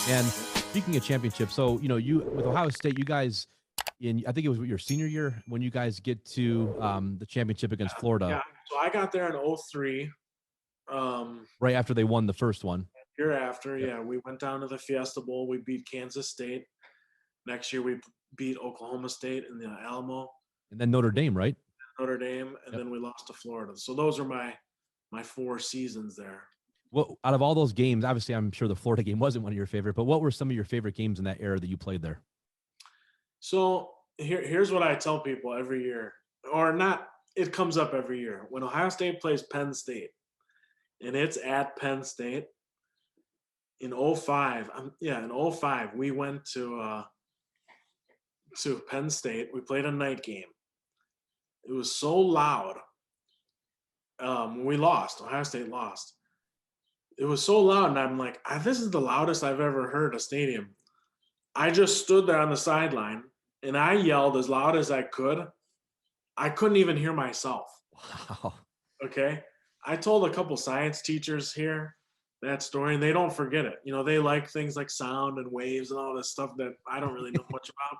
And speaking of championships, so you with Ohio State, you guys I think it was your senior year when you guys get to the championship against Florida. Yeah, so I got there in '03. Right after they won the first one. Year after, Yep. yeah, we went down to the Fiesta Bowl. We beat Kansas State. Next year, we beat Oklahoma State in the Alamo, And then Notre Dame, right? Notre Dame, and Yep. then we lost to Florida. So those are my 4 seasons there. Well, out of all those games, obviously, I'm sure the Florida game wasn't one of your favorite, but what were some of your favorite games in that era that you played there? So here's what I tell people every year, or not. It comes up every year when Ohio State plays Penn State, and it's at Penn State in '05. In '05 we went to Penn State. We played a night game. It was so loud. We lost. Ohio State lost. It was so loud, and I'm like, this is the loudest I've ever heard a stadium. I just stood there on the sideline, and I yelled as loud as I could. I couldn't even hear myself. Wow. Okay. I told a couple science teachers here that story, and they don't forget it. They like things like sound and waves and all this stuff that I don't really know much about.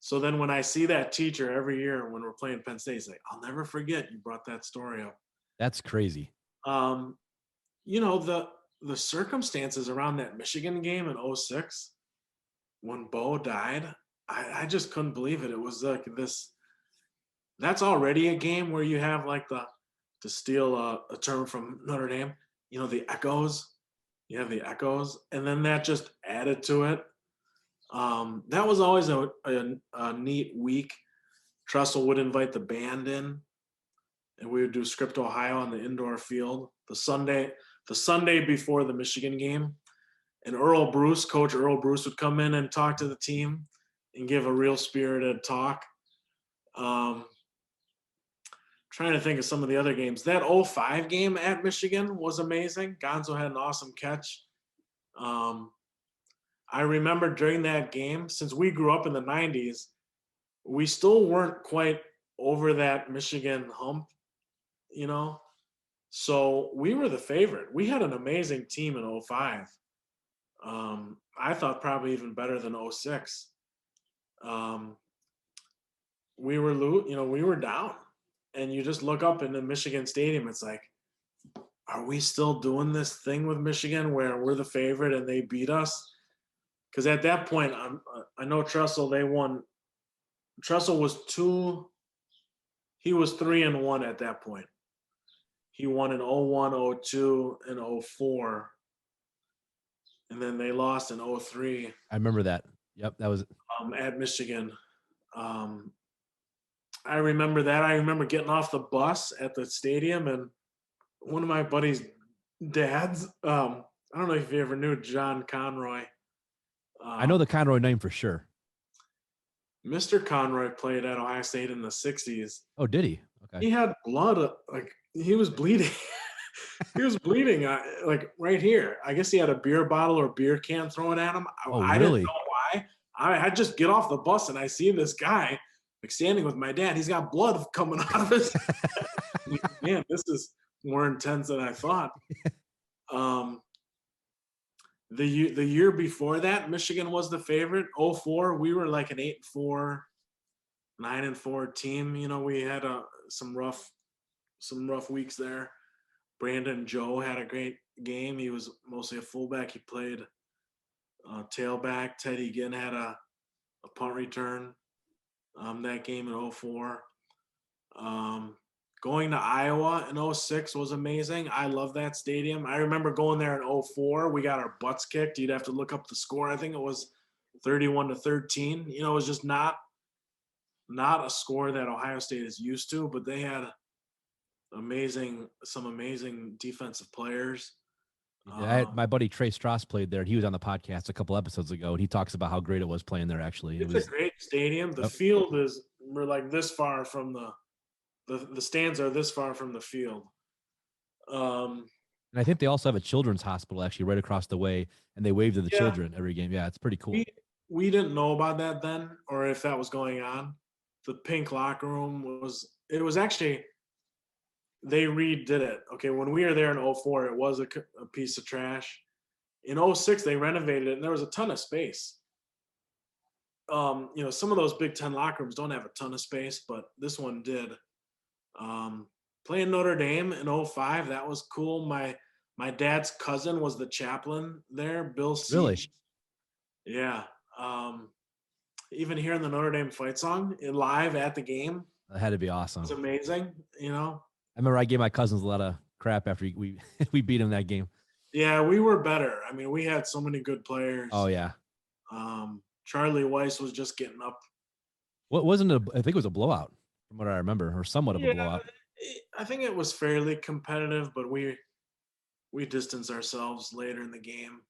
So then when I see that teacher every year when we're playing Penn State, he's like, I'll never forget you brought that story up. That's crazy. Um, the circumstances around that Michigan game in '06 when Bo died, I just couldn't believe it. It was like this. That's already a game where you have like to steal a term from Notre Dame, the echoes. You have the echoes, and then that just added to it. That was always a neat week. Tressel would invite the band in, and we would do Script Ohio on the indoor field the Sunday before the Michigan game. And Coach Earl Bruce would come in and talk to the team and give a real spirited talk. Trying to think of some of the other games. That '05 game at Michigan was amazing. Gonzo had an awesome catch. I remember during that game, since we grew up in the '90s, we still weren't quite over that Michigan hump, you know. So we were the favorite. We had an amazing team in '05. I thought probably even better than '06. We were down, and you just look up in the Michigan Stadium. It's like, are we still doing this thing with Michigan where we're the favorite and they beat us? Because at that point, I know Tressel. They won. Tressel was two. He was 3-1 at that point. He won in '01, '02, and '04, and then they lost in '03. I remember that. Yep, that was at Michigan. I remember that. I remember getting off the bus at the stadium, and one of my buddies' dads. I don't know if you ever knew John Conroy. I know the Conroy name for sure. Mr. Conroy played at Ohio State in the '60s. Oh, did he? Okay. He had blood, like he was bleeding. He was bleeding, like right here. I guess he had a beer bottle or beer can thrown at him. Oh, I really? didn't know why. I just get off the bus and I see this guy like standing with my dad. He's got blood coming out of his. Like, man, this is more intense than I thought. The year before that, Michigan was the favorite. '04, we were like an 8-4, 9-4 team. We had some rough weeks there. Brandon Joe had a great game. He was mostly a fullback. He played tailback. Teddy Ginn had a punt return that game in '04. Going to Iowa in '06 was amazing. I love that stadium. I remember going there in '04. We got our butts kicked. You'd have to look up the score. I think it was 31-13. It was just not a score that Ohio State is used to, but they had some amazing defensive players. My buddy Trey Strauss played there. He was on the podcast a couple episodes ago, and he talks about how great it was playing there. Actually, it's a great stadium. The field we're like this far from the stands are this far from the field. And I think they also have a children's hospital actually right across the way, and they wave to the children every game. Yeah, it's pretty cool. We didn't know about that then, or if that was going on. The pink locker room was actually. They redid it. Okay, when we were there in '04, it was a piece of trash. In '06 they renovated it and there was a ton of space. Some of those Big Ten locker rooms don't have a ton of space, but this one did. Um, Playing Notre Dame in '05, that was cool. My dad's cousin was the chaplain there, Bill Really? Siege. Yeah. Um, Even hearing the Notre Dame fight song live at the game That had to be awesome. was amazing. I remember I gave my cousins a lot of crap after we we beat him that game. Yeah, we were better. I mean, we had so many good Oh players. yeah. Charlie Weiss was just getting up. What wasn't a? I think it was a blowout from what I remember, or somewhat of a Yeah, blowout. I think it was fairly competitive, but we distanced ourselves later in the game.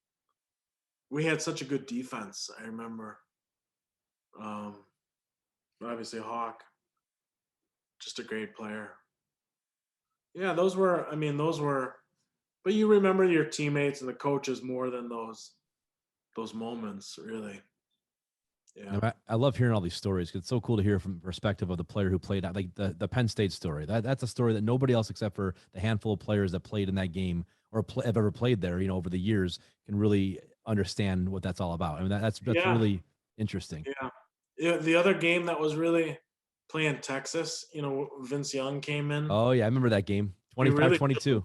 We had such a good defense. I remember. Um, Obviously Hawk, just a great player. Yeah, those were. I mean, those were. But you remember your teammates and the coaches more than those moments, really. Yeah. I love hearing all these stories because it's so cool to hear from the perspective of the player who played out, like the Penn State story. That's a story that nobody else except for the handful of players that played in that game or have ever played there, over the years can really understand what that's all about. I mean, that's Yeah. really interesting. Yeah. Yeah. The other game that was really playing Texas, Vince Young came in. Oh yeah, I remember that game. We really 25-22.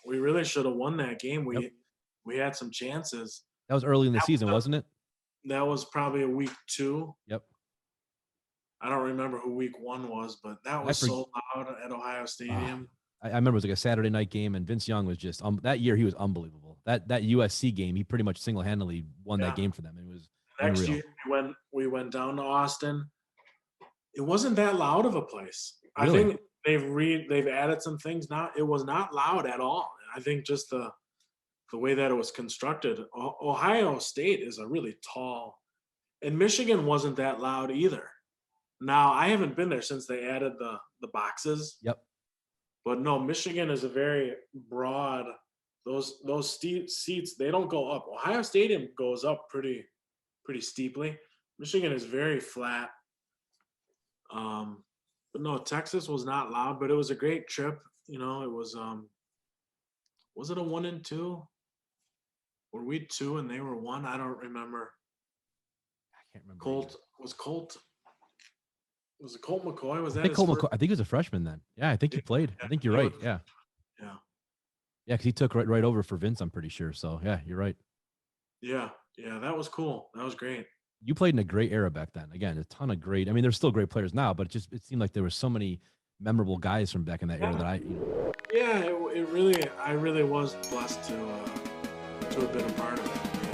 we really should have won that game. Yep. We had some chances. That was early in the season, wasn't it? That was probably a week 2. Yep. I don't remember who week 1 was, but that was so loud at Ohio Stadium. I remember it was like a Saturday night game, and Vince Young was just that year he was unbelievable. That USC game, he pretty much single-handedly won that game for them. It was Next unreal. year when we went down to Austin, it wasn't that loud of a place. Really? I think they've added some things now. It was not loud at all. I think just the way that it was constructed. Ohio State is a really tall, and Michigan wasn't that loud either. Now I haven't been there since they added the boxes. Yep. But no, Michigan is a very broad. Those steep seats, they don't go up. Ohio Stadium goes up pretty steeply. Michigan is very flat. But no, Texas was not loud, but it was a great trip. It was it a 1-2? Were we 2 and they were 1? I don't remember. I can't remember. Colt was it Colt McCoy? Was that I think his Colt first? McCoy, I think he was a freshman then. Yeah, I think he played. I think you're right. Yeah. Yeah. Yeah, because he took right over for Vince, I'm pretty sure. So yeah, you're right. Yeah. Yeah. That was cool. That was great. You played in a great era back then. Again, a ton of great. I mean, there's still great players now, but it seemed like there were so many memorable guys from back in that era that Yeah, I really was blessed to have been a part of it.